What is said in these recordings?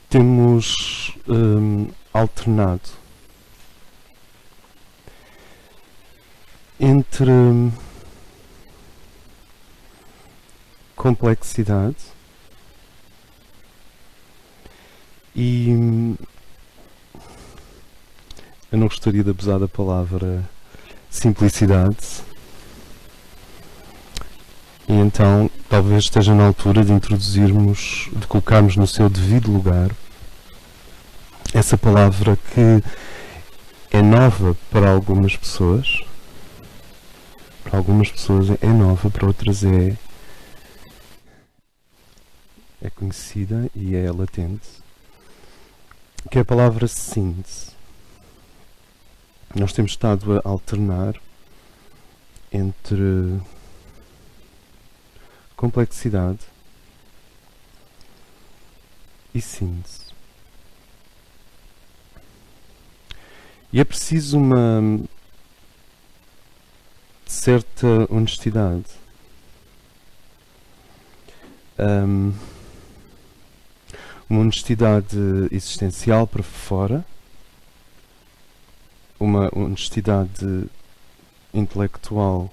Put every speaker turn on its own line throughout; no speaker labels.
temos alternado entre complexidade e eu não gostaria de abusar da palavra simplicidade, e então talvez esteja na altura de introduzirmos, de colocarmos no seu devido lugar essa palavra que é nova para algumas pessoas. Para algumas pessoas é nova, para outras é conhecida e é latente, que é a palavra síntese. Nós temos estado a alternar entre complexidade e síntese. E é preciso uma certa honestidade. Uma honestidade existencial para fora, uma honestidade intelectual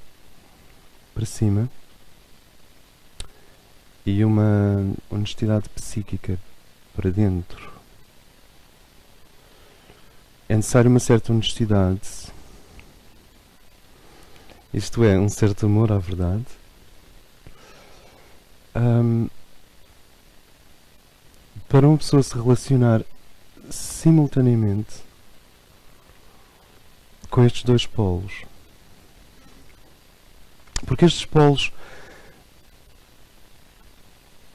para cima e uma honestidade psíquica para dentro. É necessário uma certa honestidade, isto é, um certo amor à verdade, para uma pessoa se relacionar simultaneamente com estes dois polos. Porque estes polos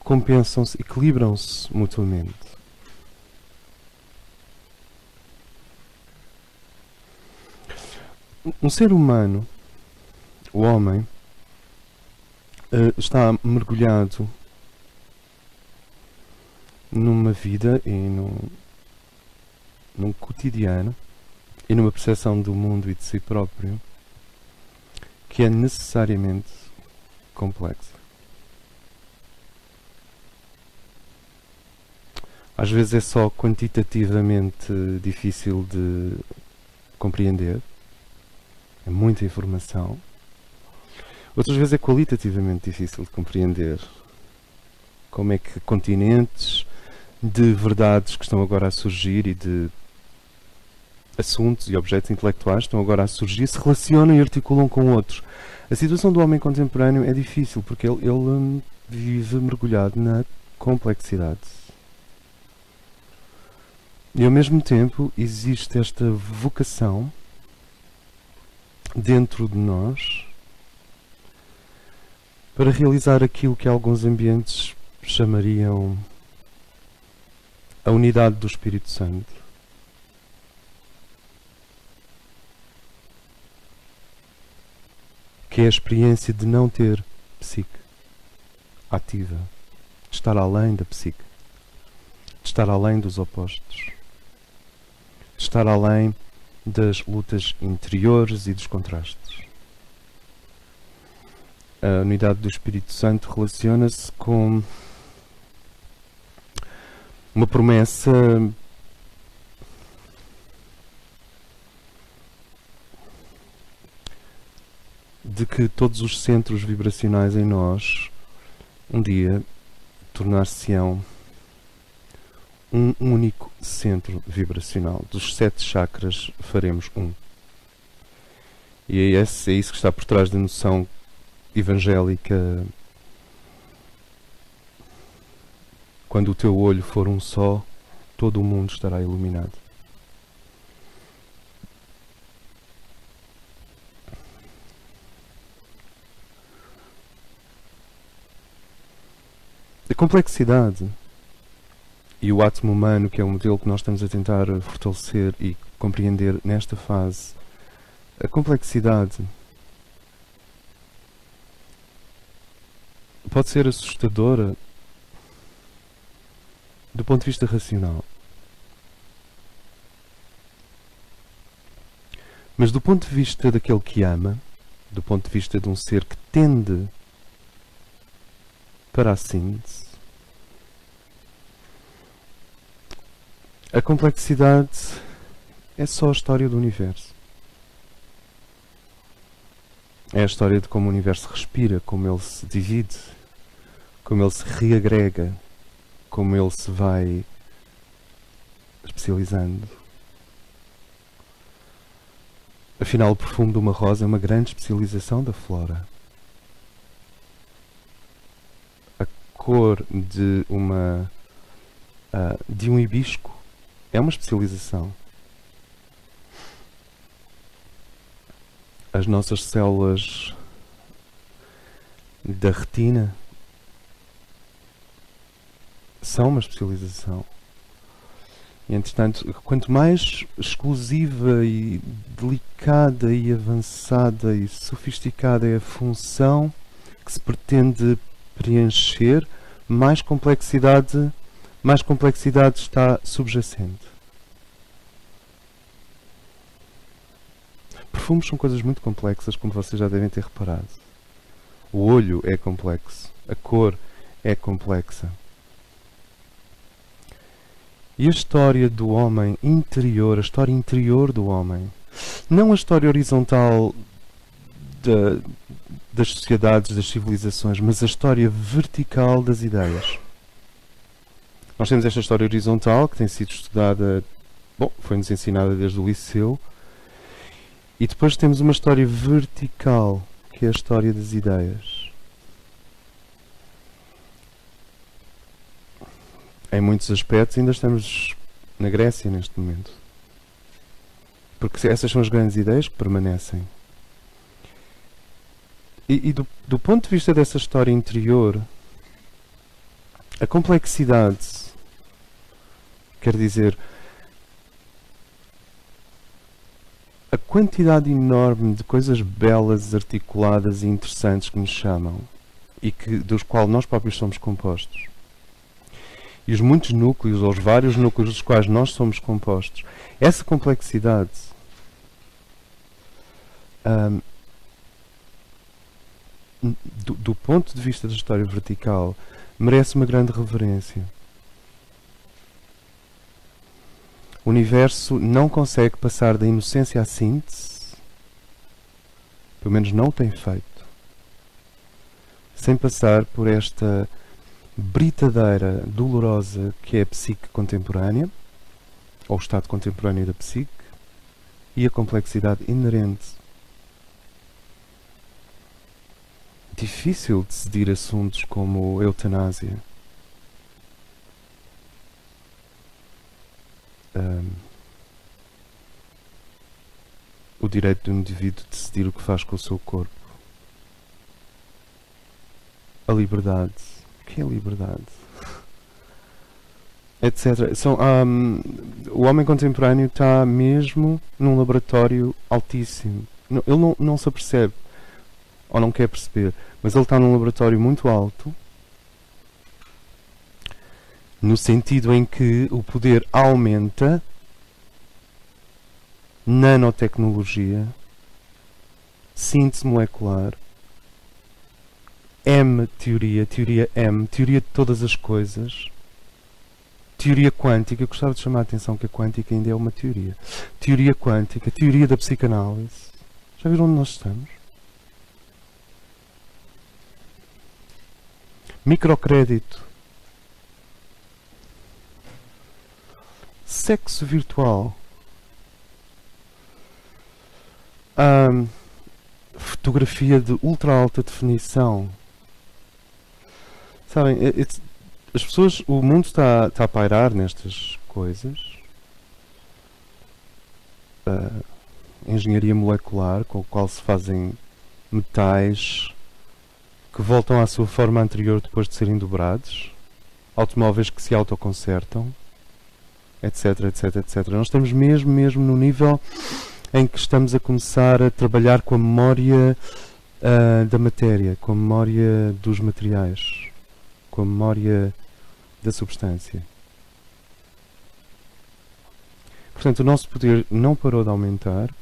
compensam-se, equilibram-se mutuamente. Um ser humano, o homem, está mergulhado numa vida e num cotidiano e numa percepção do mundo e de si próprio que é necessariamente complexa. Às vezes é só quantitativamente difícil de compreender, é muita informação. Outras vezes é qualitativamente difícil de compreender. Como é que continentes de verdades que estão agora a surgir e de assuntos e objetos intelectuais estão agora a surgir se relacionam e articulam com outros. A situação do homem contemporâneo é difícil porque ele vive mergulhado na complexidade. E ao mesmo tempo existe esta vocação dentro de nós para realizar aquilo que alguns ambientes chamariam a unidade do Espírito Santo. Que é a experiência de não ter psique ativa, de estar além da psique, de estar além dos opostos, de estar além das lutas interiores e dos contrastes. A unidade do Espírito Santo relaciona-se com uma promessa de que todos os centros vibracionais em nós um dia tornar-se-ão um único centro vibracional. Dos 7 chakras faremos um. E é isso que está por trás da noção evangélica. Quando o teu olho for um só, todo o mundo estará iluminado. A complexidade e o átomo humano, que é o modelo que nós estamos a tentar fortalecer e compreender nesta fase, a complexidade pode ser assustadora do ponto de vista racional. Mas do ponto de vista daquele que ama, do ponto de vista de um ser que tende para a síntese, A complexidade é só a história do universo. É a história de como o universo respira, como ele se divide, como ele se reagrega, como ele se vai especializando. Afinal, o perfume de uma rosa é uma grande especialização da flora. A cor de um hibisco é uma especialização. As nossas células da retina são uma especialização. E, entretanto, quanto mais exclusiva e delicada e avançada e sofisticada é a função que se pretende preencher, mais complexidade está subjacente. Perfumes são coisas muito complexas, como vocês já devem ter reparado. O olho é complexo, a cor é complexa. E a história do homem interior, a história interior do homem, não a história horizontal das sociedades, das civilizações, mas a história vertical das ideias. Nós temos esta história horizontal que tem sido estudada, foi-nos ensinada desde o liceu, e depois temos uma história vertical, que é a história das ideias. Em muitos aspectos ainda estamos na Grécia neste momento. Porque essas são as grandes ideias que permanecem. E do ponto de vista dessa história interior, a complexidade, quer dizer, a quantidade enorme de coisas belas, articuladas e interessantes que nos chamam e dos quais nós próprios somos compostos. E os muitos núcleos, ou os vários núcleos dos quais nós somos compostos. Essa complexidade do ponto de vista da história vertical merece uma grande reverência. O universo não consegue passar da inocência à síntese, pelo menos não o tem feito, sem passar por esta britadeira dolorosa que é a psique contemporânea, ou o estado contemporâneo da psique, e a complexidade inerente. Difícil decidir assuntos como eutanásia. O direito do indivíduo de decidir o que faz com o seu corpo. A liberdade. O que é liberdade? Etc. O homem contemporâneo está mesmo num laboratório altíssimo. Ele não se apercebe, ou não quer perceber, mas ele está num laboratório muito alto, no sentido em que o poder aumenta, nanotecnologia, síntese molecular, teoria M, teoria de todas as coisas, teoria quântica. Eu gostava de chamar a atenção que a quântica ainda é uma teoria. Teoria quântica, teoria da psicanálise. Já viram onde nós estamos? Microcrédito. Sexo virtual. Fotografia de ultra alta definição. Sabem, as pessoas, o mundo está a pairar nestas coisas. Engenharia molecular, com a qual se fazem metais que voltam à sua forma anterior depois de serem dobrados, automóveis que se autoconsertam, etc, etc, etc. Nós estamos mesmo no nível em que estamos a começar a trabalhar com a memória da matéria, com a memória dos materiais, com a memória da substância. Portanto, o nosso poder não parou de aumentar.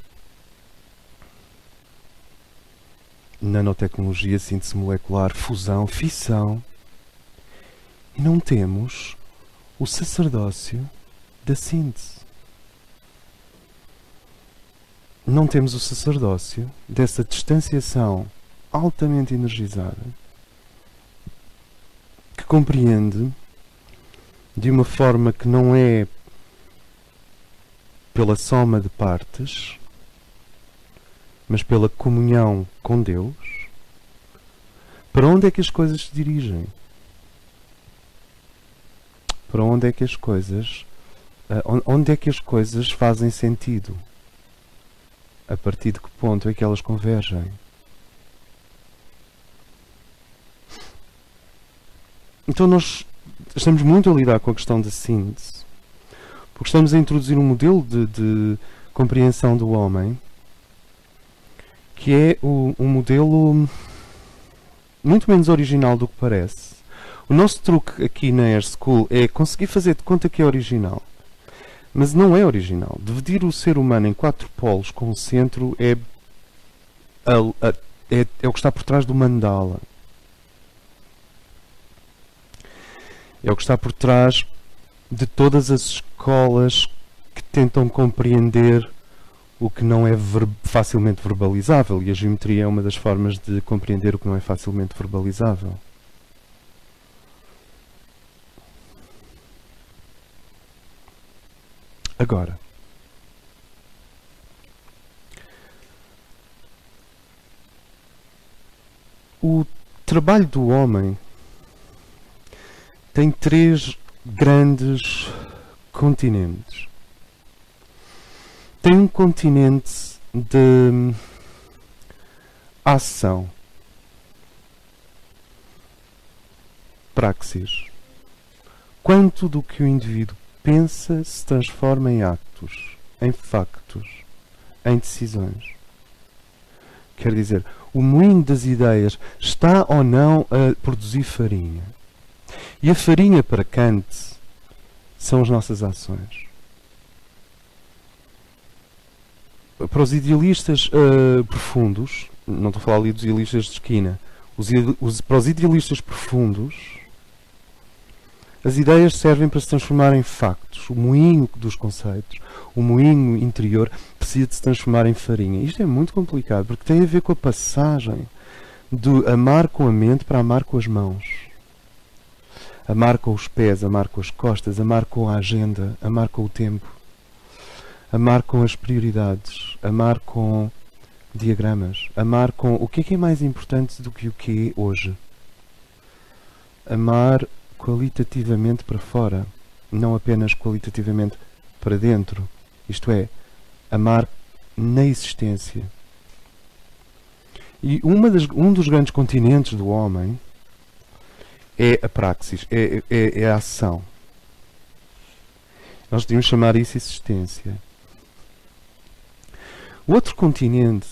Nanotecnologia, síntese molecular, fusão, fissão. E não temos o sacerdócio da síntese. Não temos o sacerdócio dessa distanciação altamente energizada que compreende de uma forma que não é pela soma de partes, mas pela comunhão com Deus, para onde é que as coisas se dirigem? Para onde é que as coisas, onde é que as coisas fazem sentido? A partir de que ponto é que elas convergem? Então nós estamos muito a lidar com a questão da síntese, porque estamos a introduzir um modelo de compreensão do homem que é um modelo muito menos original do que parece. O nosso truque aqui na Air School é conseguir fazer de conta que é original. Mas não é original. Dividir o ser humano em 4 polos com o centro é o que está por trás do mandala. É o que está por trás de todas as escolas que tentam compreender o que não é facilmente verbalizável. E a geometria é uma das formas de compreender o que não é facilmente verbalizável. Agora, o trabalho do homem tem 3 grandes continentes. Tem um continente de ação, praxis. Quanto do que o indivíduo pensa se transforma em atos, em factos, em decisões. Quer dizer, o moinho das ideias está ou não a produzir farinha. E a farinha, para Kant, são as nossas ações. Para os idealistas profundos, não estou a falar ali dos idealistas de esquina, para os idealistas profundos, as ideias servem para se transformar em factos. O moinho dos conceitos, o moinho interior, precisa de se transformar em farinha. Isto é muito complicado, porque tem a ver com a passagem de amar com a mente para amar com as mãos. Amar com os pés, amar com as costas, amar com a agenda, amar com o tempo. Amar com as prioridades, amar com diagramas, amar com o que é mais importante do que o que é hoje. Amar qualitativamente para fora, não apenas qualitativamente para dentro. Isto é, amar na existência. E um dos grandes continentes do homem é a praxis, é a ação. Nós devíamos chamar isso existência. O outro continente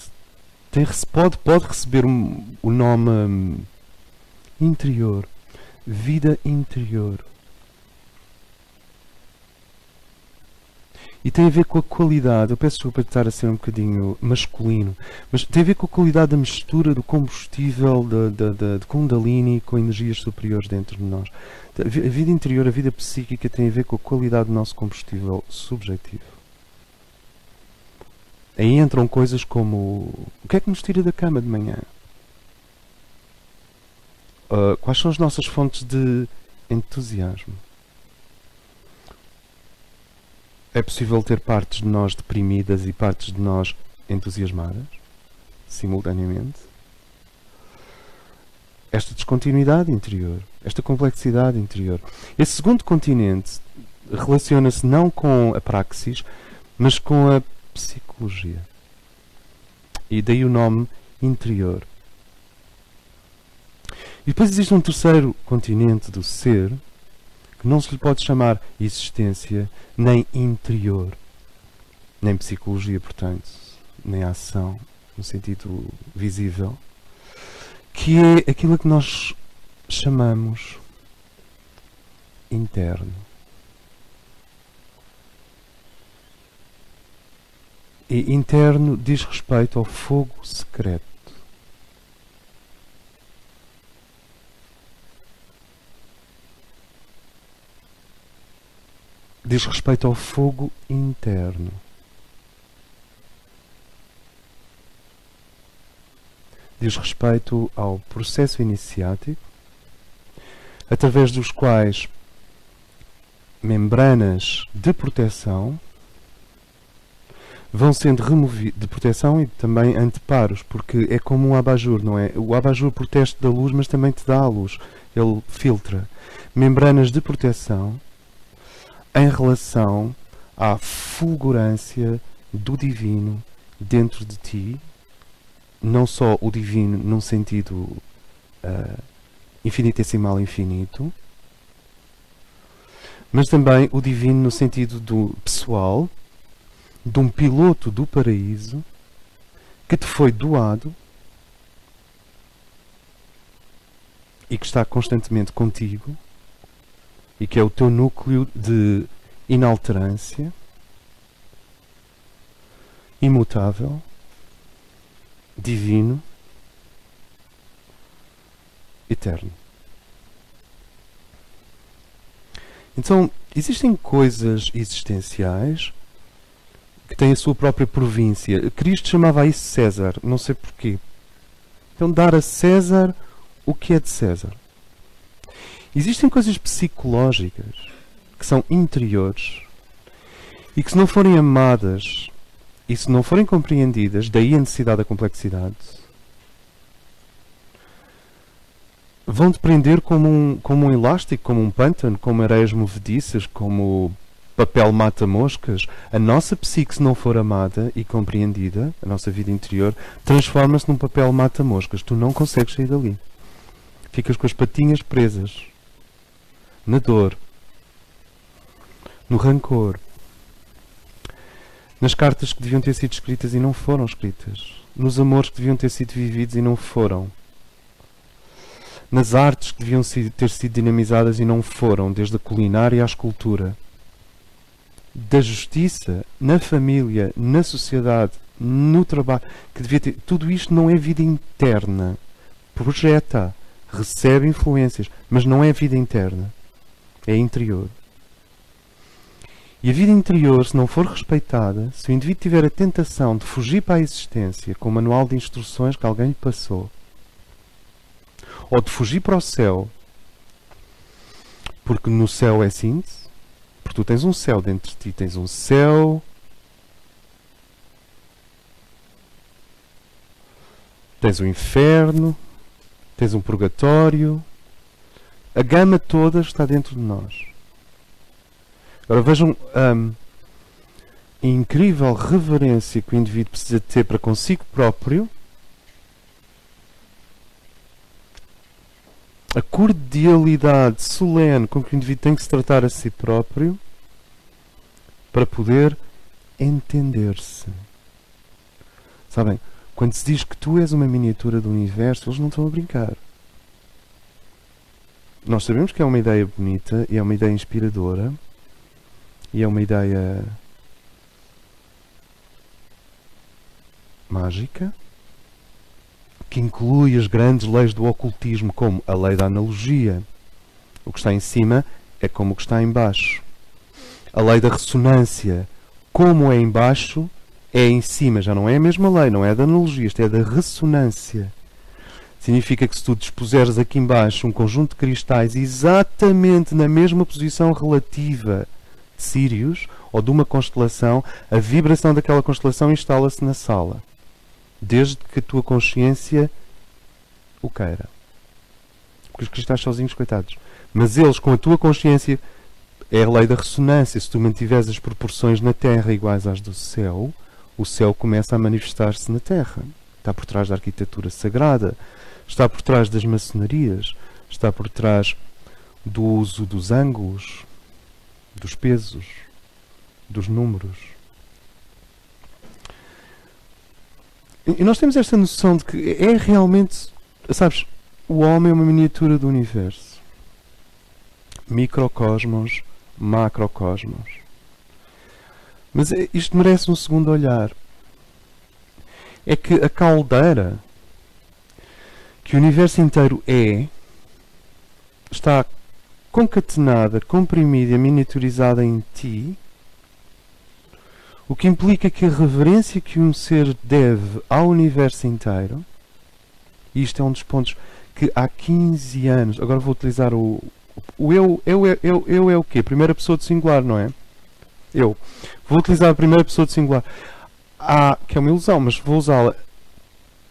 pode receber o nome interior, vida interior. E tem a ver com a qualidade, eu peço desculpa de estar a ser um bocadinho masculino, mas tem a ver com a qualidade da mistura do combustível de Kundalini com energias superiores dentro de nós. A vida interior, a vida psíquica tem a ver com a qualidade do nosso combustível subjetivo. Aí entram coisas como o que é que nos tira da cama de manhã? Quais são as nossas fontes de entusiasmo? É possível ter partes de nós deprimidas e partes de nós entusiasmadas, simultaneamente? Esta descontinuidade interior, esta complexidade interior. Esse segundo continente relaciona-se não com a praxis, mas com a psicologia. E daí o nome interior. E depois existe um terceiro continente do ser, que não se lhe pode chamar existência, nem interior, nem psicologia, portanto, nem ação, no sentido visível, que é aquilo que nós chamamos interno. E interno diz respeito ao fogo secreto. diz respeito ao fogo interno. Diz respeito ao processo iniciático, através dos quais membranas de proteção vão sendo removidas, de proteção e também anteparos, porque é como um abajur, não é? O abajur protege-te da luz, mas também te dá a luz. Ele filtra. Membranas de proteção em relação à fulgurância do divino dentro de ti, não só o divino num sentido infinitesimal infinito, mas também o divino no sentido do pessoal, de um piloto do paraíso que te foi doado e que está constantemente contigo e que é o teu núcleo de inalterância, imutável, divino, eterno. Então, existem coisas existenciais que têm a sua própria província. Cristo chamava a isso César, não sei porquê. Então, dar a César o que é de César. Existem coisas psicológicas que são interiores e que, se não forem amadas e se não forem compreendidas, daí a necessidade da complexidade, vão te prender como um elástico, como um pântano, como areias movediças, como papel mata-moscas. A nossa psique, se não for amada e compreendida, a nossa vida interior, transforma-se num papel mata-moscas. Tu não consegues sair dali. Ficas com as patinhas presas. Na dor. No rancor. Nas cartas que deviam ter sido escritas e não foram escritas. Nos amores que deviam ter sido vividos e não foram. Nas artes que deviam ter sido dinamizadas e não foram, desde a culinária à escultura. Da justiça, na família, na sociedade, no trabalho, que devia ter. Tudo isto não é vida interna. Projeta, recebe influências, mas não é vida interna. É interior. E a vida interior, se não for respeitada, se o indivíduo tiver a tentação de fugir para a existência com o manual de instruções que alguém lhe passou, ou de fugir para o céu, porque no céu é síntese, porque tu tens um céu dentro de ti, tens um céu, tens um inferno, tens um purgatório, a gama toda está dentro de nós. Agora vejam a incrível reverência que o indivíduo precisa ter para consigo próprio, a cordialidade solene com que o indivíduo tem que se tratar a si próprio para poder entender-se. Sabem, quando se diz que tu és uma miniatura do universo, eles não estão a brincar. Nós sabemos que é uma ideia bonita e é uma ideia inspiradora e é uma ideia mágica, que inclui as grandes leis do ocultismo, como a lei da analogia. O que está em cima é como o que está em baixo. A lei da ressonância, como é em baixo, é em cima. Já não é a mesma lei, não é da analogia, isto é da ressonância. Significa que se tu dispuseres aqui em baixo um conjunto de cristais exatamente na mesma posição relativa de Sírios ou de uma constelação, a vibração daquela constelação instala-se na sala. Desde que a tua consciência o queira. Porque os cristais sozinhos, coitados. Mas eles, com a tua consciência, é a lei da ressonância. Se tu mantiveres as proporções na Terra iguais às do céu, o céu começa a manifestar-se na Terra. Está por trás da arquitetura sagrada, está por trás das maçonarias, está por trás do uso dos ângulos, dos pesos, dos números. E nós temos esta noção de que é realmente, sabes, o homem é uma miniatura do universo. Microcosmos, macrocosmos. Mas isto merece um segundo olhar. É que a caldeira que o universo inteiro está concatenada, comprimida e miniaturizada em ti, o que implica que a reverência que um ser deve ao universo inteiro, e isto é um dos pontos que há 15 anos, agora vou utilizar o eu é o quê? Primeira pessoa de singular, não é? Eu. Vou utilizar a primeira pessoa de singular. Que é uma ilusão, mas vou usá-la.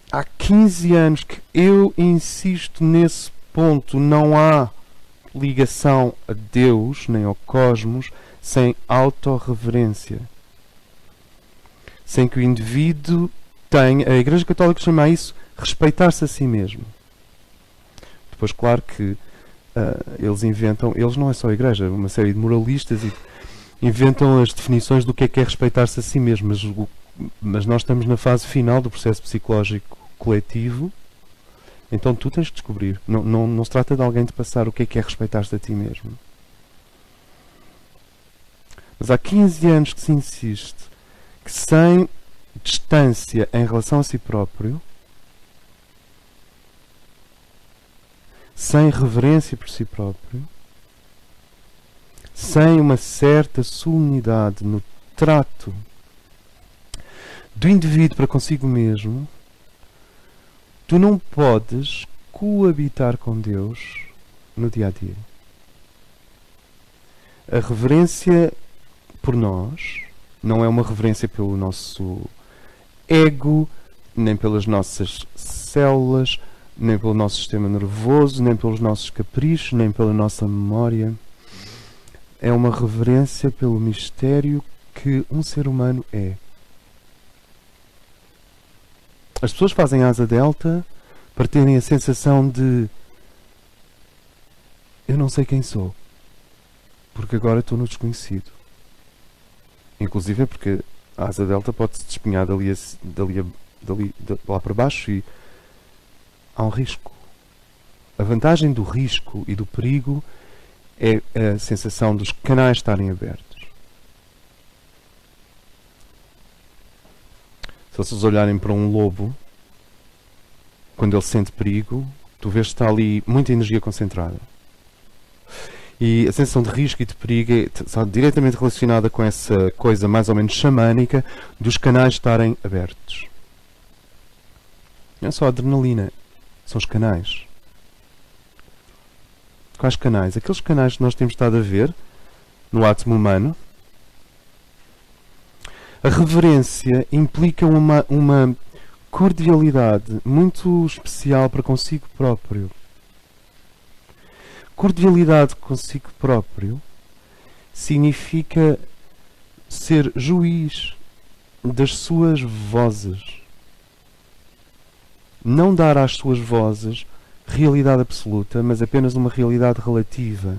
Há 15 anos que eu insisto nesse ponto. Não há ligação a Deus, nem ao cosmos, sem autorreverência. Sem que o indivíduo tenha... A Igreja Católica chama isso respeitar-se a si mesmo. Depois, claro que eles inventam... Eles não é só a Igreja, uma série de moralistas inventam as definições do que é respeitar-se a si mesmo. Mas nós estamos na fase final do processo psicológico coletivo. Então tu tens de descobrir. Não se trata de alguém te passar o que é respeitar-se a ti mesmo. Mas há 15 anos que se insiste que sem distância em relação a si próprio, sem reverência por si próprio, sem uma certa solenidade no trato do indivíduo para consigo mesmo, tu não podes coabitar com Deus no dia a dia. A reverência por nós não é uma reverência pelo nosso ego, nem pelas nossas células, nem pelo nosso sistema nervoso, nem pelos nossos caprichos, nem pela nossa memória. É uma reverência pelo mistério que um ser humano é. As pessoas fazem asa delta para terem a sensação de eu não sei quem sou, porque agora estou no desconhecido. Inclusive porque a asa delta pode-se despenhar dali lá para baixo e há um risco. A vantagem do risco e do perigo é a sensação dos canais estarem abertos. Se vocês olharem para um lobo, quando ele sente perigo, tu vês que está ali muita energia concentrada. E a sensação de risco e de perigo está diretamente relacionada com essa coisa mais ou menos xamânica dos canais estarem abertos. Não é só a adrenalina, são os canais. Quais canais? Aqueles canais que nós temos estado a ver no átomo humano. A reverência implica uma cordialidade muito especial para consigo próprio. Cordialidade consigo próprio significa ser juiz das suas vozes. Não dar às suas vozes realidade absoluta, mas apenas uma realidade relativa.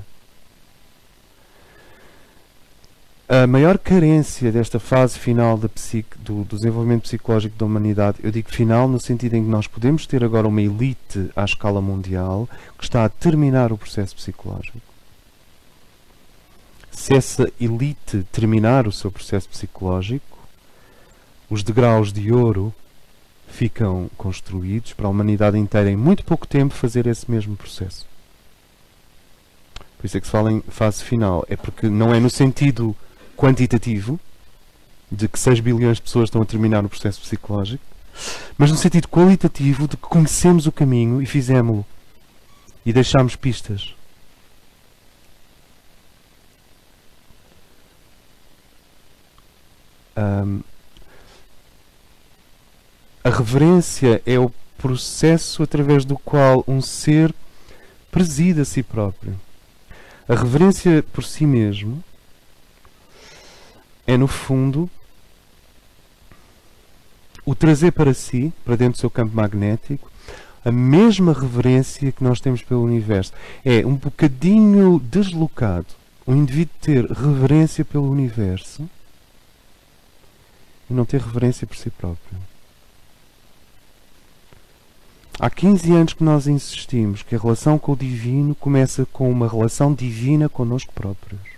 A maior carência desta fase final do desenvolvimento psicológico da humanidade, eu digo final no sentido em que nós podemos ter agora uma elite à escala mundial que está a terminar o processo psicológico. Se essa elite terminar o seu processo psicológico, os degraus de ouro ficam construídos para a humanidade inteira em muito pouco tempo fazer esse mesmo processo. Por isso é que se fala em fase final. É porque não é no sentido quantitativo, de que 6 bilhões de pessoas estão a terminar o processo psicológico, mas no sentido qualitativo de que conhecemos o caminho e fizemos-lo. E deixámos pistas. A reverência é o processo através do qual um ser preside a si próprio. A reverência por si mesmo é, no fundo, o trazer para si, para dentro do seu campo magnético, a mesma reverência que nós temos pelo universo. É um bocadinho deslocado o indivíduo ter reverência pelo universo e não ter reverência por si próprio. Há 15 anos que nós insistimos que a relação com o divino começa com uma relação divina connosco próprios.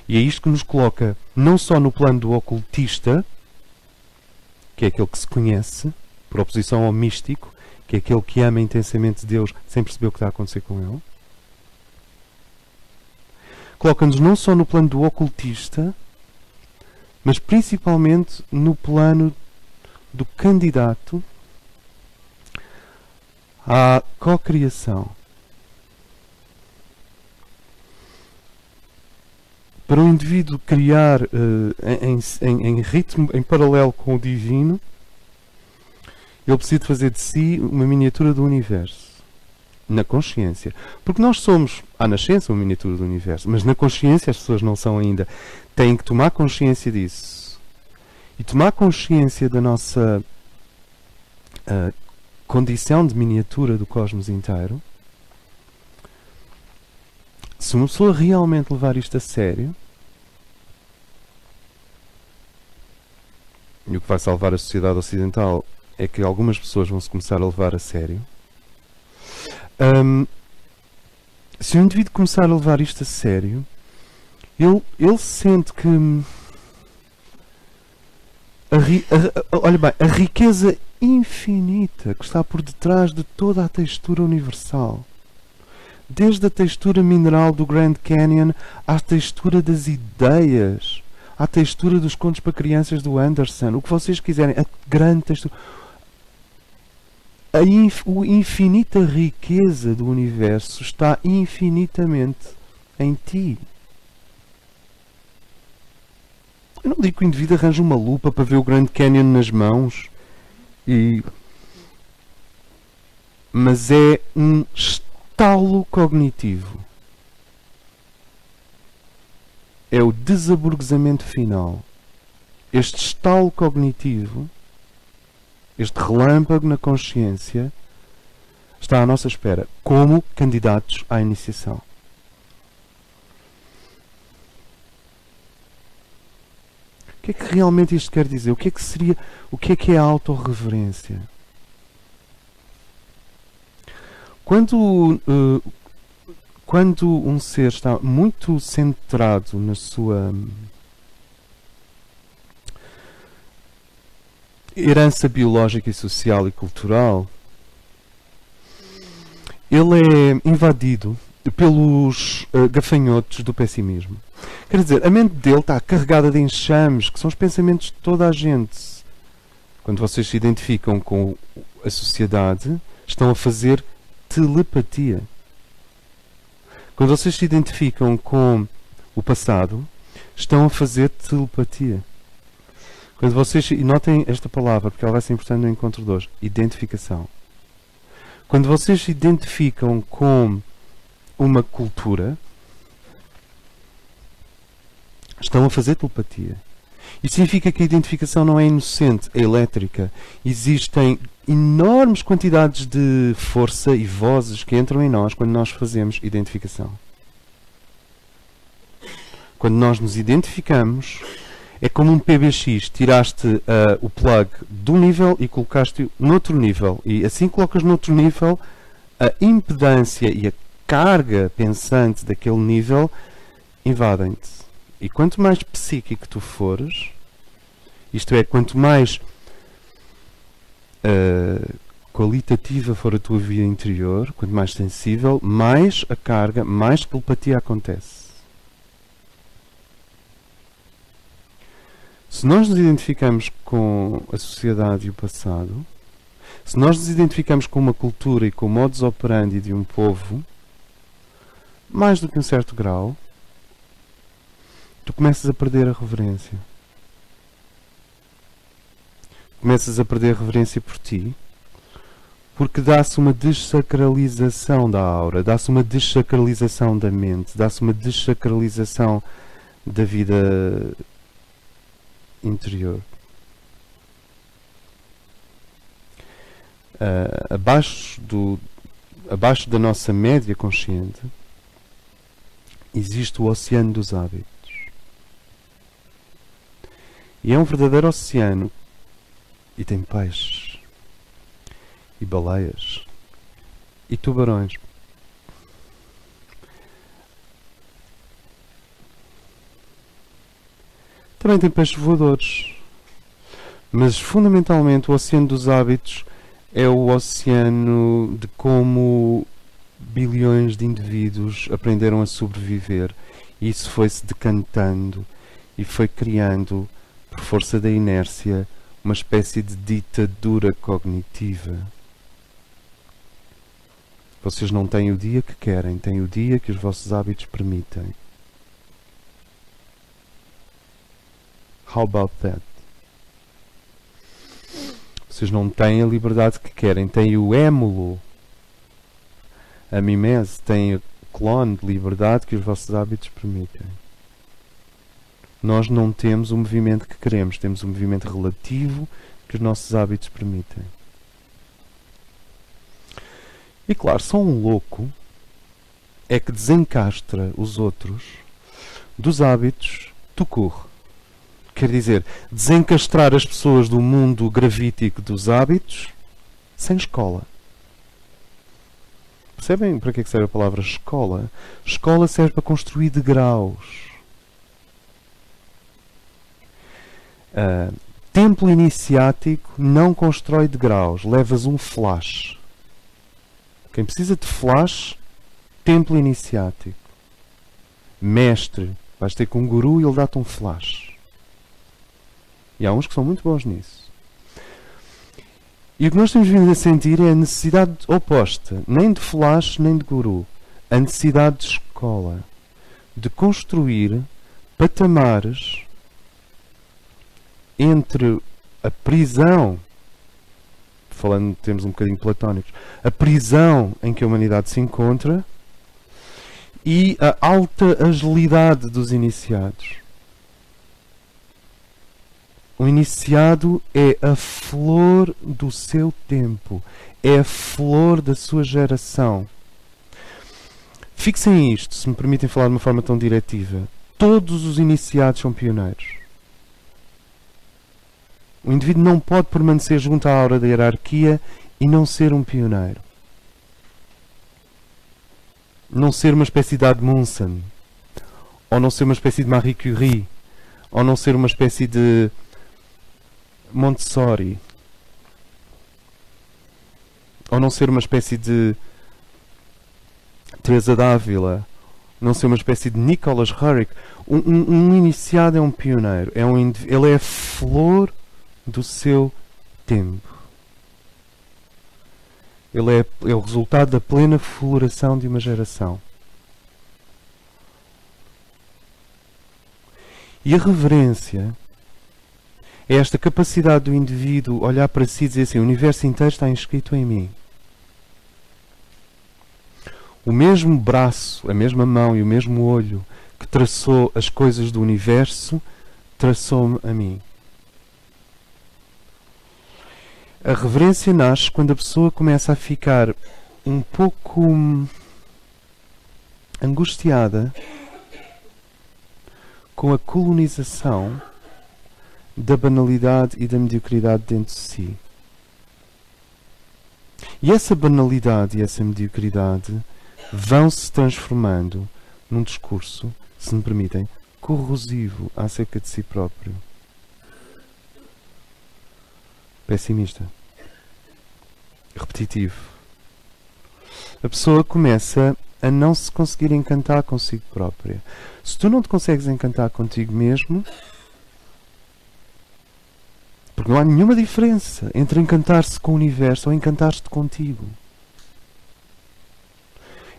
E é isto que nos coloca não só no plano do ocultista, que é aquele que se conhece, por oposição ao místico, que é aquele que ama intensamente Deus sem perceber o que está a acontecer com ele. Coloca-nos não só no plano do ocultista, mas principalmente no plano do candidato à cocriação. Para um indivíduo criar em ritmo, em paralelo com o divino, ele precisa de fazer de si uma miniatura do universo. Na consciência. Porque nós somos, à nascença, uma miniatura do universo. Mas na consciência as pessoas não são ainda. Têm que tomar consciência disso. E tomar consciência da nossa condição de miniatura do cosmos inteiro. Se uma pessoa realmente levar isto a sério, e o que vai salvar a sociedade ocidental é que algumas pessoas vão se começar a levar a sério. Se o indivíduo começar a levar isto a sério, ele sente que olha bem, a riqueza infinita que está por detrás de toda a textura universal, desde a textura mineral do Grand Canyon à textura das ideias, à textura dos contos para crianças do Anderson, o que vocês quiserem, a grande textura, a infinita riqueza do universo está infinitamente em ti. Eu não digo que o indivíduo arranje uma lupa para ver o Grand Canyon nas mãos, mas é um estalo cognitivo. É o desaburguesamento final. Este estalo cognitivo, este relâmpago na consciência, está à nossa espera, como candidatos à iniciação. O que é que realmente isto quer dizer? O que é que é a autorreverência? Quando um ser está muito centrado na sua herança biológica e social e cultural, ele é invadido pelos gafanhotos do pessimismo. Quer dizer, a mente dele está carregada de enxames, que são os pensamentos de toda a gente. Quando vocês se identificam com a sociedade, estão a fazer telepatia. Quando vocês se identificam com o passado, estão a fazer telepatia. Quando vocês, e notem esta palavra, porque ela vai ser importante no encontro de hoje, identificação. Quando vocês se identificam com uma cultura, estão a fazer telepatia. Isso significa que a identificação não é inocente, é elétrica. Existem enormes quantidades de força e vozes que entram em nós quando nós fazemos identificação. Quando nós nos identificamos, é como um PBX. Tiraste o plug de um nível e colocaste-o noutro nível. E assim que colocas noutro nível, a impedância e a carga pensante daquele nível invadem-te. E quanto mais psíquico tu fores, isto é, quanto mais qualitativa for a tua vida interior, quanto mais sensível, mais a carga, mais telepatia acontece. Se nós nos identificamos com a sociedade e o passado, se nós nos identificamos com uma cultura e com o modus operandi de um povo, mais do que um certo grau, tu começas a perder a reverência. Começas a perder a reverência por ti, porque dá-se uma dessacralização da aura, dá-se uma dessacralização da mente, dá-se uma dessacralização da vida interior. Abaixo da nossa média consciente existe o oceano dos hábitos. E é um verdadeiro oceano. E tem peixes, e baleias, e tubarões. Também tem peixes voadores. Mas, fundamentalmente, o oceano dos hábitos é o oceano de como bilhões de indivíduos aprenderam a sobreviver. E isso foi-se decantando e foi criando, por força da inércia, uma espécie de ditadura cognitiva. Vocês não têm o dia que querem, têm o dia que os vossos hábitos permitem. How about that? Vocês não têm a liberdade que querem, têm o émulo, a mimese, têm o clone de liberdade que os vossos hábitos permitem. Nós não temos o movimento que queremos, temos o movimento relativo que os nossos hábitos permitem. E claro, só um louco é que desencastra os outros dos hábitos do corpo. Quer dizer, desencastrar as pessoas do mundo gravítico dos hábitos sem escola. Percebem para que é que serve a palavra escola? Escola serve para construir degraus. Templo iniciático não constrói degraus, levas um flash. Quem precisa de flash, templo iniciático. Mestre, vais ter com um guru e ele dá-te um flash. E há uns que são muito bons nisso. E o que nós temos vindo a sentir é a necessidade oposta, nem de flash, nem de guru. A necessidade de escola. De construir patamares entre a prisão, falando de termos um bocadinho platónicos, a prisão em que a humanidade se encontra e a alta agilidade dos iniciados. O iniciado é a flor do seu tempo, é a flor da sua geração. Fixem isto, se me permitem falar de uma forma tão diretiva. Todos os iniciados são pioneiros. O indivíduo não pode permanecer junto à aura da hierarquia e não ser um pioneiro. Não ser uma espécie de Amundsen, ou não ser uma espécie de Marie Curie, ou não ser uma espécie de Montessori, ou não ser uma espécie de Teresa d'Ávila, não ser uma espécie de Nicholas Roerich. Um iniciado é um pioneiro, ele é a flor do seu tempo. Ele é o resultado da plena floração de uma geração. E a reverência é esta capacidade do indivíduo olhar para si e dizer assim: o universo inteiro está inscrito em mim. O mesmo braço, a mesma mão e o mesmo olho que traçou as coisas do universo, traçou-me a mim. A reverência nasce quando a pessoa começa a ficar um pouco angustiada com a colonização da banalidade e da mediocridade dentro de si. E essa banalidade e essa mediocridade vão se transformando num discurso, se me permitem, corrosivo acerca de si próprio. Pessimista. Repetitivo. A pessoa começa a não se conseguir encantar consigo própria. Se tu não te consegues encantar contigo mesmo, porque não há nenhuma diferença entre encantar-se com o universo ou encantar-te contigo.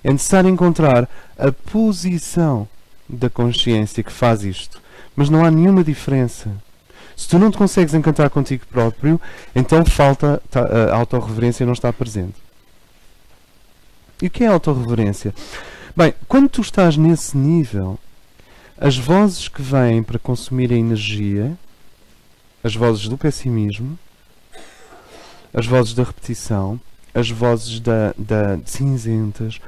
É necessário encontrar a posição da consciência que faz isto, mas não há nenhuma diferença. Se tu não te consegues encantar contigo próprio, então falta a autorreverência, não está presente. E o que é a autorreverência? Bem, quando tu estás nesse nível, as vozes que vêm para consumir a energia, as vozes do pessimismo, as vozes da repetição, as vozes da cinzentas,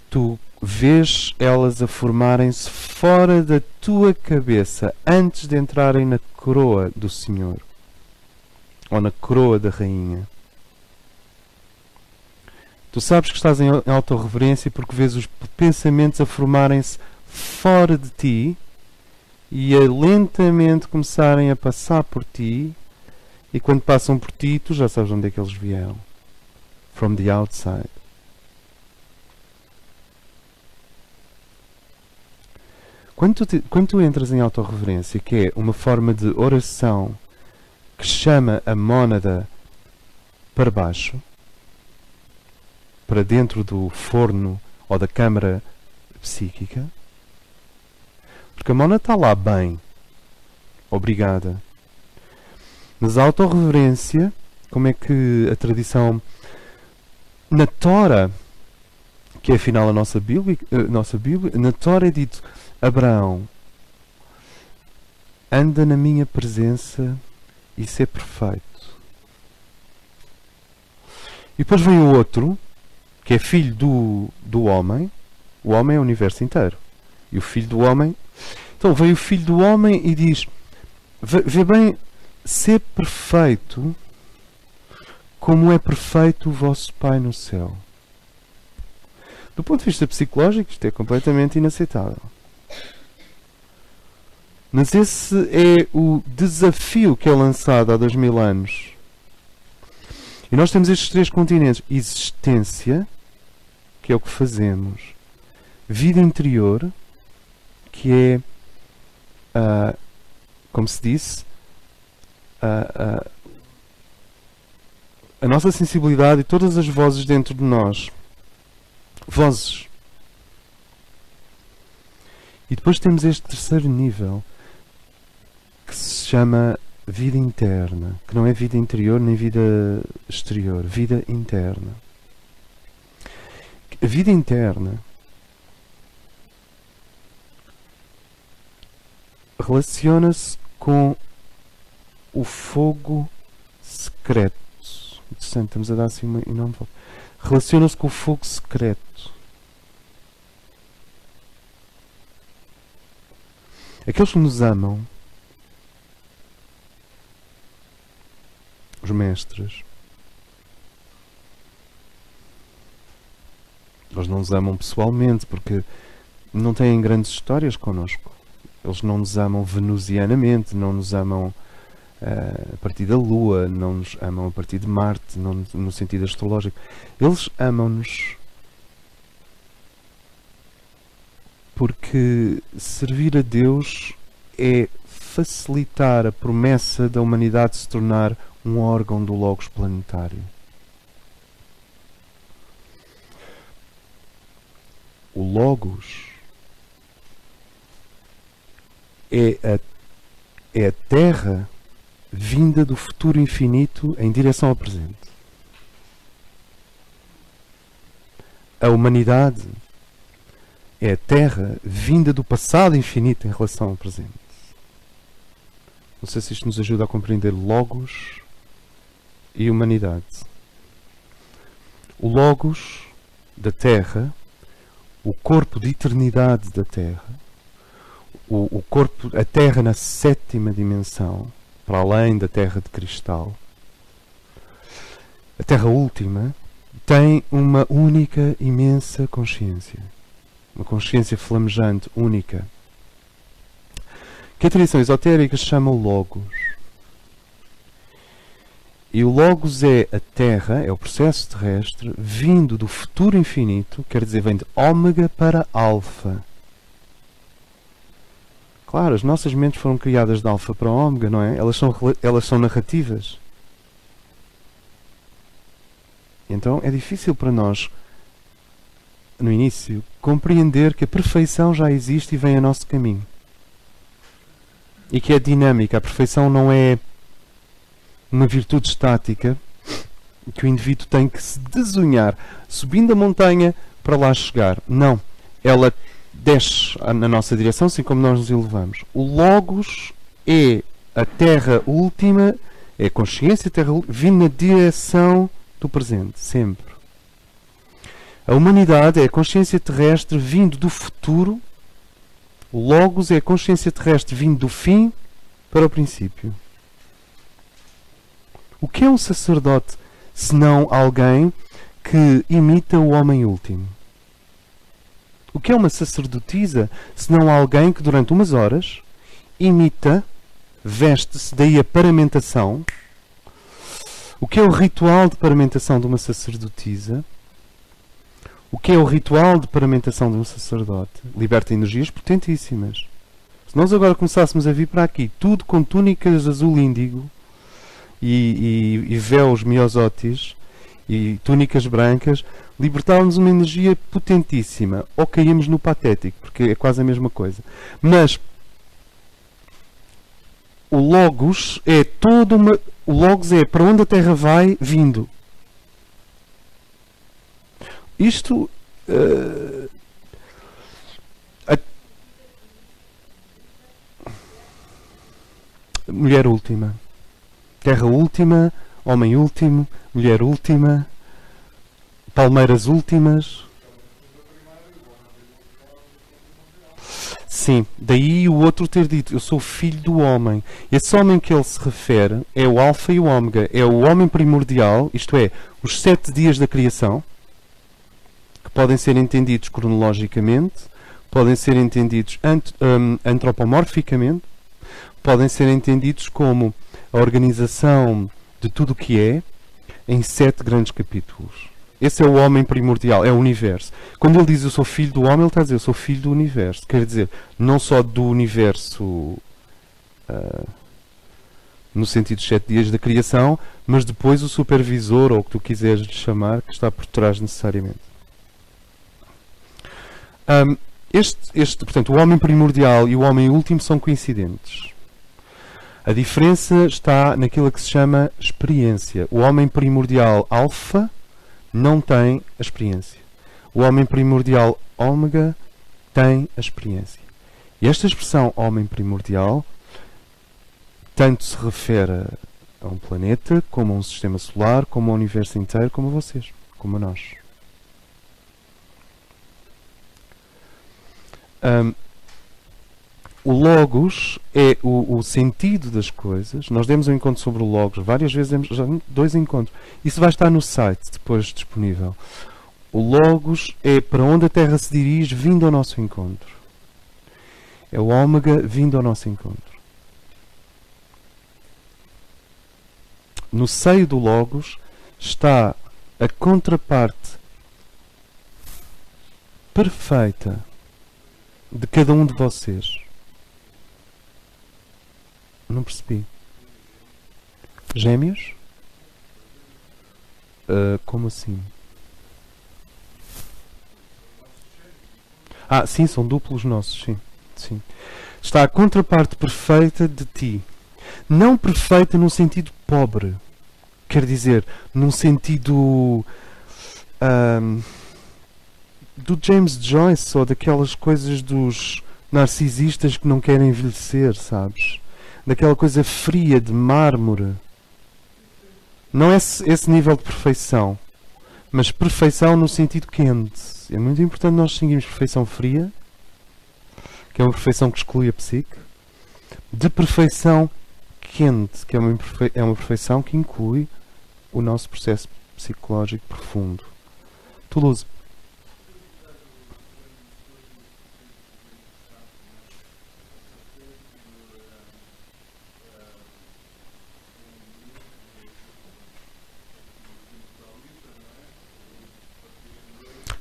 tu vês elas a formarem-se fora da tua cabeça antes de entrarem na coroa do Senhor ou na coroa da Rainha. Tu sabes que estás em autorreverência porque vês os pensamentos a formarem-se fora de ti e a lentamente começarem a passar por ti, e quando passam por ti, tu já sabes onde é que eles vieram. from the outside. Quando tu entras em autorreverência, que é uma forma de oração que chama a mónada para baixo, para dentro do forno ou da câmara psíquica, porque a mónada está lá bem, obrigada. Mas a autorreverência, como é que a tradição na Tora, que é afinal a nossa Bíblia, na Tora é dito: Abraão, anda na minha presença e ser perfeito. E depois vem o outro, que é filho do homem. O homem é o universo inteiro. E o filho do homem... Então vem o filho do homem e diz: vê bem, ser perfeito como é perfeito o vosso Pai no céu. Do ponto de vista psicológico, isto é completamente inaceitável. Mas esse é o desafio que é lançado há 2000 anos. E nós temos estes 3 continentes. Existência, que é o que fazemos. Vida interior, que é, como se disse, a nossa sensibilidade e todas as vozes dentro de nós. Vozes. E depois temos este terceiro nível, que se chama vida interna, que não é vida interior nem vida exterior, vida interna. A vida interna relaciona-se com o fogo secreto. Interessante, estamos a dar assim uma enorme volta. Relaciona-se com o fogo secreto. Aqueles que nos amam, os mestres, eles não nos amam pessoalmente porque não têm grandes histórias connosco. Eles não nos amam venusianamente, não nos amam a partir da Lua, não nos amam a partir de Marte, não no sentido astrológico. Eles amam-nos porque servir a Deus é facilitar a promessa da humanidade se tornar um órgão do Logos planetário. O Logos é a Terra vinda do futuro infinito em direção ao presente. A humanidade é a Terra vinda do passado infinito em relação ao presente. Não sei se isto nos ajuda a compreender Logos e humanidade. O Logos da Terra, o corpo de eternidade da Terra, o corpo, a Terra na 7ª dimensão, para além da Terra de cristal, a Terra última, tem uma única, imensa consciência. Uma consciência flamejante, única, que a tradição esotérica chama o Logos. E o Logos é a Terra, é o processo terrestre, vindo do futuro infinito, quer dizer, vem de Ômega para Alfa. Claro, as nossas mentes foram criadas de Alfa para Ômega, não é? Elas são narrativas. Então é difícil para nós, no início, compreender que a perfeição já existe e vem a nosso caminho. E que é dinâmica. A perfeição não é uma virtude estática que o indivíduo tem que se desunhar, subindo a montanha para lá chegar. Não. Ela desce na nossa direção, assim como nós nos elevamos. O Logos é a Terra última, é a consciência Terra última, vindo na direção do presente, sempre. A humanidade é a consciência terrestre vindo do futuro. O Logos é a consciência terrestre vindo do fim para o princípio. O que é um sacerdote senão alguém que imita o homem último? O que é uma sacerdotisa senão alguém que durante umas horas imita, veste-se, daí a paramentação, O que é o ritual de paramentação de uma sacerdotisa? O que é o ritual de paramentação de um sacerdote? Liberta energias potentíssimas. Se nós agora começássemos a vir para aqui, tudo com túnicas azul índigo e véus miosótis e túnicas brancas, libertávamos uma energia potentíssima. Ou caímos no patético, porque é quase a mesma coisa. Mas o Logos é toda uma... O Logos é para onde a Terra vai vindo. Isto... mulher última. Terra última, homem último, mulher última, palmeiras últimas. Sim, daí o outro ter dito, eu sou filho do homem. Esse homem que ele se refere é o alfa e o ômega, é o homem primordial, isto é, os 7 dias da criação, que podem ser entendidos cronologicamente, podem ser entendidos antropomorficamente, podem ser entendidos como a organização de tudo o que é, em 7 grandes capítulos. Esse é o homem primordial, é o universo. Quando ele diz eu sou filho do homem, ele está a dizer eu sou filho do universo. Quer dizer, não só do universo no sentido dos 7 dias da criação, mas depois o supervisor, ou o que tu quiseres lhe chamar, que está por trás necessariamente. Portanto, o homem primordial e o homem último são coincidentes. A diferença está naquilo que se chama experiência. O homem primordial alfa não tem a experiência. O homem primordial ômega tem a experiência. E esta expressão homem primordial tanto se refere a um planeta, como a um sistema solar, como ao universo inteiro, como a vocês, como a nós. O Logos é o sentido das coisas. Nós demos um encontro sobre o Logos, várias vezes demos já 2 encontros. Isso vai estar no site depois disponível. O Logos é para onde a Terra se dirige vindo ao nosso encontro. É o ômega vindo ao nosso encontro. No seio do Logos está a contraparte perfeita de cada um de vocês. Não percebi. Gêmeos? Como assim? Sim, são duplos nossos, sim. Sim. Está a contraparte perfeita de ti. Não perfeita num sentido pobre. Quer dizer, num sentido do James Joyce ou daquelas coisas dos narcisistas que não querem envelhecer, sabes? Daquela coisa fria de mármore. Não é esse nível de perfeição, mas perfeição no sentido quente. É muito importante nós distinguirmos perfeição fria, que é uma perfeição que exclui a psique, de perfeição quente, que é uma perfeição que inclui o nosso processo psicológico profundo. Toulouse.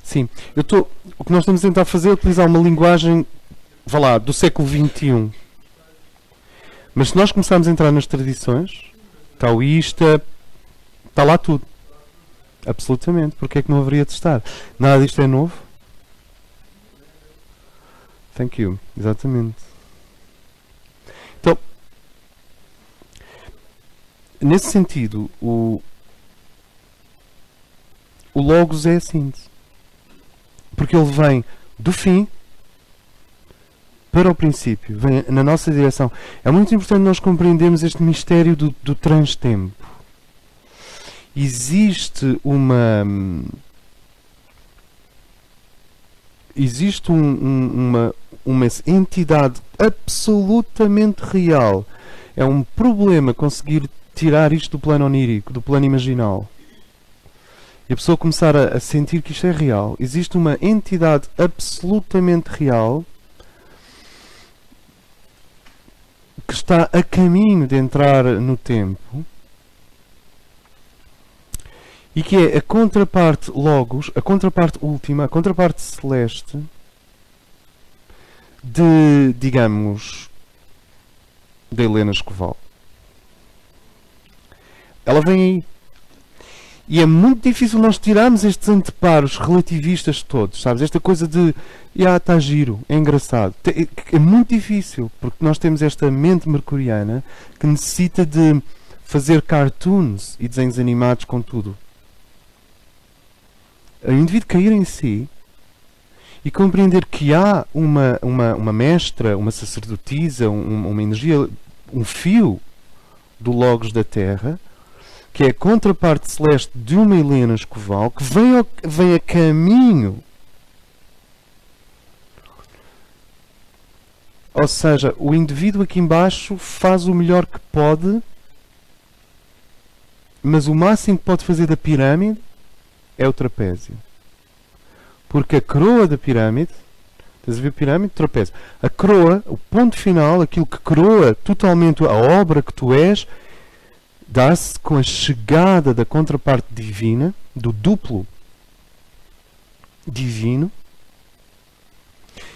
Sim, o que nós estamos a tentar fazer é utilizar uma linguagem, vá lá, do século XXI. Mas se nós começarmos a entrar nas tradições, taoísta, está lá tudo. Absolutamente. Porque é que não haveria de estar? Nada disto é novo? Thank you. Exatamente. Então, nesse sentido, o Logos é a síntese. Porque ele vem do fim para o princípio, vem na nossa direção. É muito importante nós compreendermos este mistério do transtempo. Existe uma entidade absolutamente real. É um problema conseguir tirar isto do plano onírico, do plano imaginal. E a pessoa começar a sentir que isto é real. Existe uma entidade absolutamente real que está a caminho de entrar no tempo e que é a contraparte logos, a contraparte última, a contraparte celeste de, digamos, da Helena Escoval. Ela vem aí. E é muito difícil nós tirarmos estes anteparos relativistas todos, sabes? Esta coisa de, está giro, é engraçado. É muito difícil, porque nós temos esta mente mercuriana que necessita de fazer cartoons e desenhos animados com tudo. O indivíduo cair em si e compreender que há uma mestra, uma sacerdotisa, uma energia, um fio do Logos da Terra, que é a contraparte celeste de uma Helena Escoval, que vem a caminho. Ou seja, o indivíduo aqui embaixo faz o melhor que pode, mas o máximo que pode fazer da pirâmide é o trapézio. Porque a coroa da pirâmide, estás a ver a pirâmide? Trapézio. A coroa, o ponto final, aquilo que coroa totalmente a obra que tu és, dá-se com a chegada da contraparte divina, do duplo divino,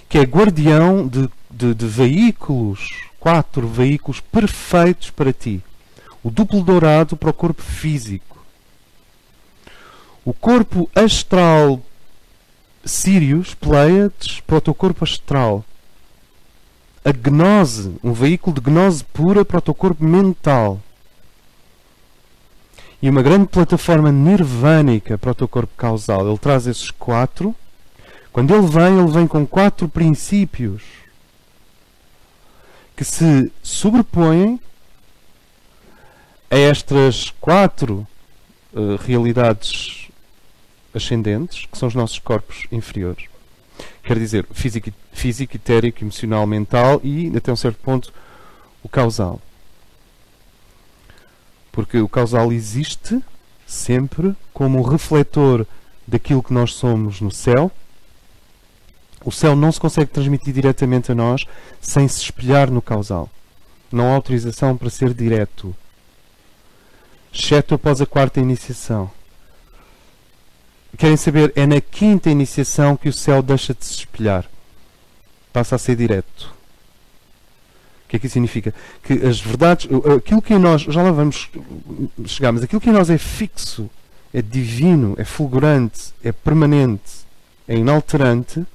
que é guardião de veículos, 4 veículos perfeitos para ti. O duplo dourado para o corpo físico. O corpo astral Sirius, Pleiades, para o teu corpo astral. A gnose, um veículo de gnose pura para o teu corpo mental. E uma grande plataforma nirvânica para o teu corpo causal. Ele traz esses 4. Quando ele vem com 4 princípios que se sobrepõem a estas 4 realidades ascendentes, que são os nossos corpos inferiores. Quer dizer, físico, etérico, emocional, mental e, até um certo ponto, o causal. Porque o causal existe sempre como um refletor daquilo que nós somos no céu. O céu não se consegue transmitir diretamente a nós sem se espelhar no causal. Não há autorização para ser direto. Exceto após a 4ª iniciação. Querem saber? É na 5ª iniciação que o céu deixa de se espelhar. Passa a ser direto. O que é que isso significa? Que as verdades, aquilo que em nós, já lá vamos chegar, mas aquilo que em nós é fixo, é divino, é fulgurante, é permanente, é inalterante,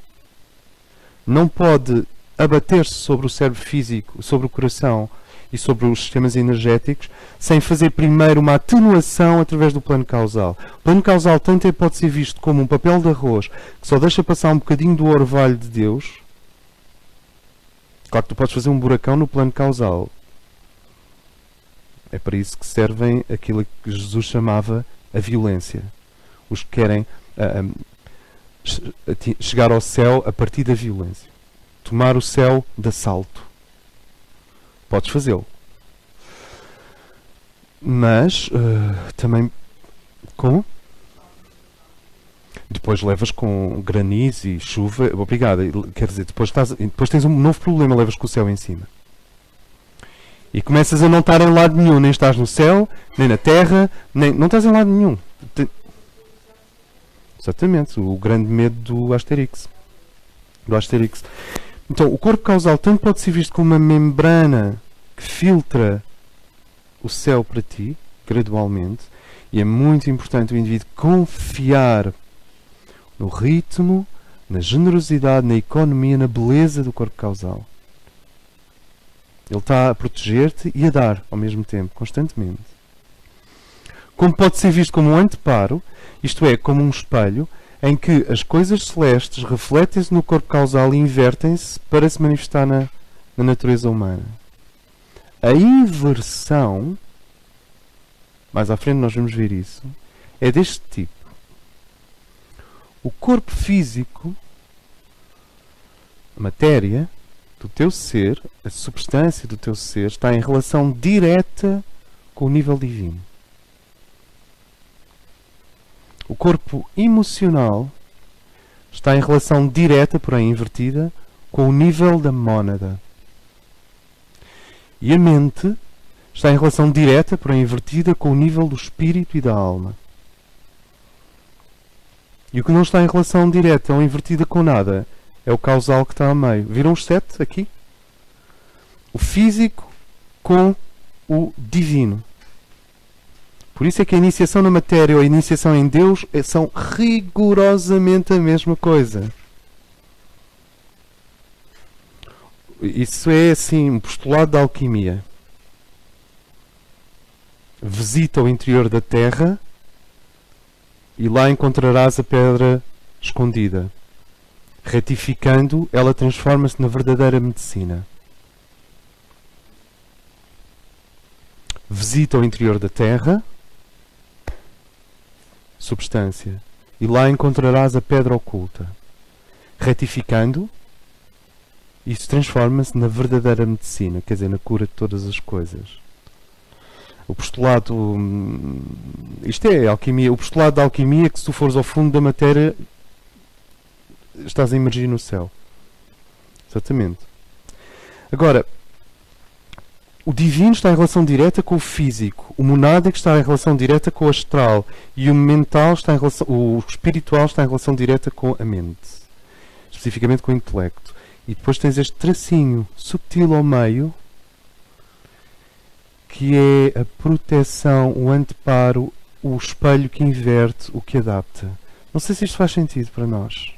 não pode abater-se sobre o cérebro físico, sobre o coração e sobre os sistemas energéticos, sem fazer primeiro uma atenuação através do plano causal. O plano causal tanto pode ser visto como um papel de arroz que só deixa passar um bocadinho do orvalho de Deus. Claro que tu podes fazer um buracão no plano causal. É para isso que servem aquilo que Jesus chamava a violência. Os que querem chegar ao céu a partir da violência. Tomar o céu de assalto. Podes fazê-lo. Mas também como? Depois levas com granizo e chuva. Obrigada. Quer dizer, depois tens um novo problema, levas com o céu em cima. E começas a não estar em lado nenhum. Nem estás no céu, nem na terra, não estás em lado nenhum. Exatamente. O grande medo do Asterix. Então, o corpo causal tanto pode ser visto como uma membrana que filtra o céu para ti, gradualmente. E é muito importante o indivíduo confiar no ritmo, na generosidade, na economia, na beleza do corpo causal. Ele está a proteger-te e a dar ao mesmo tempo, constantemente. Como pode ser visto como um anteparo, isto é, como um espelho, em que as coisas celestes refletem-se no corpo causal e invertem-se para se manifestar na natureza humana. A inversão, mais à frente nós vamos ver isso, é deste tipo. O corpo físico, a matéria do teu ser, a substância do teu ser, está em relação direta com o nível divino. O corpo emocional está em relação direta, porém invertida, com o nível da mónada. E a mente está em relação direta, porém invertida, com o nível do espírito e da alma. E o que não está em relação direta ou invertida com nada é o causal que está a meio. Viram os 7 aqui? O físico com o divino. Por isso é que a iniciação na matéria ou a iniciação em Deus são rigorosamente a mesma coisa. Isso é assim, um postulado da alquimia. Visita o interior da terra e lá encontrarás a pedra escondida. Retificando, ela transforma-se na verdadeira medicina. Visita o interior da terra, substância, e lá encontrarás a pedra oculta. Retificando, isso transforma-se na verdadeira medicina, quer dizer, na cura de todas as coisas. O postulado, isto é alquimia, o postulado da alquimia é que se tu fores ao fundo da matéria, estás a emergir no céu. Exatamente. Agora, o divino está em relação direta com o físico, o monádico está em relação direta com o astral e o mental está em relação, o espiritual está em relação direta com a mente, especificamente com o intelecto. E depois tens este tracinho subtil ao meio, que é a proteção, o anteparo, o espelho que inverte, o que adapta. Não sei se isto faz sentido para nós.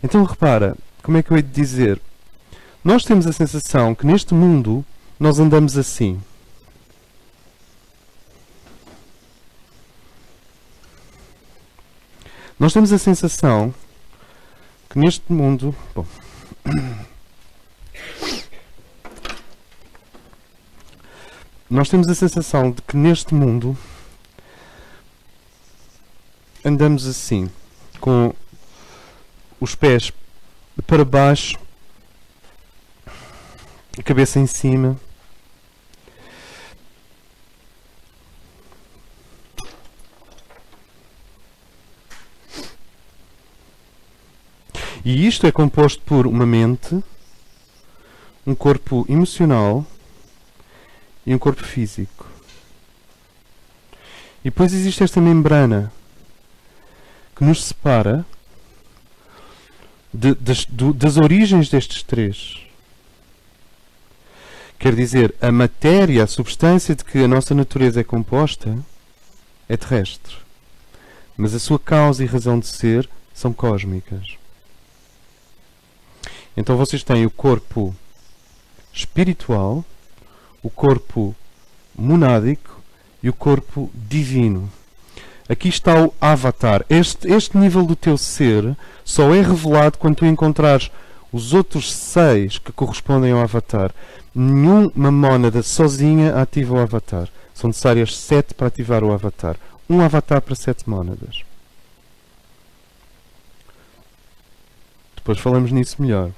Então repara, como é que eu hei de dizer? Nós temos a sensação que neste mundo nós andamos assim. Nós temos a sensação que neste mundo... Bom, nós temos a sensação de que neste mundo andamos assim, com os pés para baixo, a cabeça em cima. E isto é composto por uma mente, um corpo emocional e um corpo físico. E depois existe esta membrana que nos separa das origens destes três. Quer dizer, a matéria, a substância de que a nossa natureza é composta, é terrestre. Mas a sua causa e razão de ser são cósmicas. Então vocês têm o corpo espiritual, o corpo monádico e o corpo divino. Aqui está o avatar. Este nível do teu ser só é revelado quando tu encontrares os outros 6 que correspondem ao avatar. Nenhuma mónada sozinha ativa o avatar. São necessárias 7 para ativar o avatar. Um avatar para 7 mónadas. Depois falamos nisso melhor.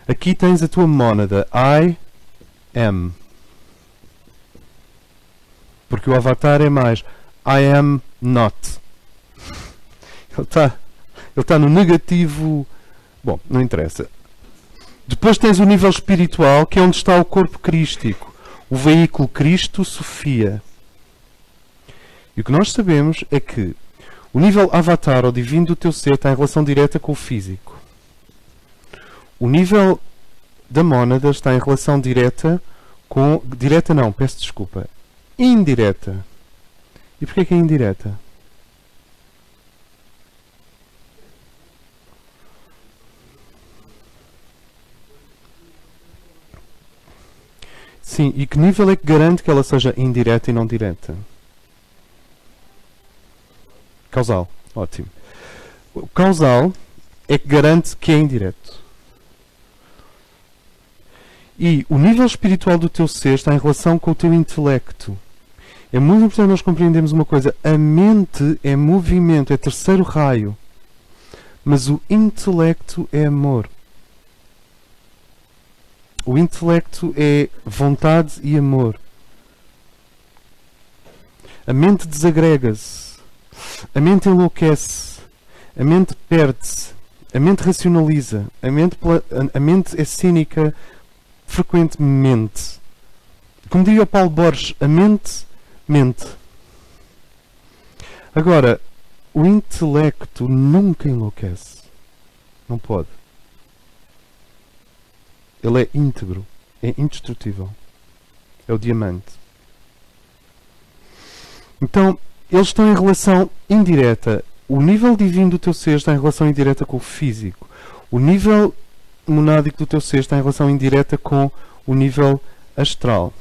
Aqui tens a tua mónada. I am. Porque o avatar é mais I am not. Ele está no negativo. Bom, não interessa. Depois tens o nível espiritual, que é onde está o corpo crístico. O veículo Cristo, Sofia. E o que nós sabemos é que o nível avatar ou divino do teu ser está em relação direta com o físico. O nível da mónada está em relação direta com... Direta não, peço desculpa. Indireta. E porquê que é indireta? Sim, e que nível é que garante que ela seja indireta e não direta? Causal, ótimo. O causal é que garante que é indireto. E o nível espiritual do teu ser está em relação com o teu intelecto. É muito importante nós compreendermos uma coisa. A mente é movimento, é terceiro raio. Mas o intelecto é amor. O intelecto é vontade e amor. A mente desagrega-se. A mente enlouquece. A mente perde-se. A mente racionaliza. A mente é cínica frequentemente. Como diria o Paulo Borges, a mente mente. Agora, o intelecto nunca enlouquece. Não pode. Ele é íntegro, é indestrutível. É o diamante. Então, eles estão em relação indireta. O nível divino do teu ser está em relação indireta com o físico. O nível monádico do teu ser está em relação indireta com o nível astral.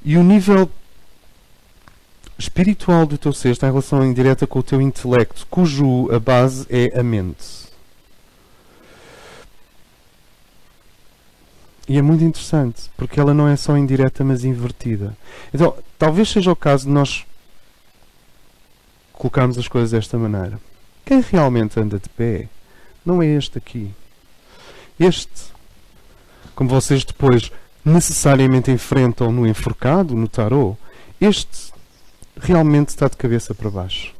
E o nível espiritual do teu ser está em relação indireta com o teu intelecto, cujo a base é a mente. E é muito interessante, porque ela não é só indireta, mas invertida. Então, talvez seja o caso de nós colocarmos as coisas desta maneira. Quem realmente anda de pé não é este aqui. Este, como vocês depois necessariamente enfrentam no enforcado, no tarô, este realmente está de cabeça para baixo.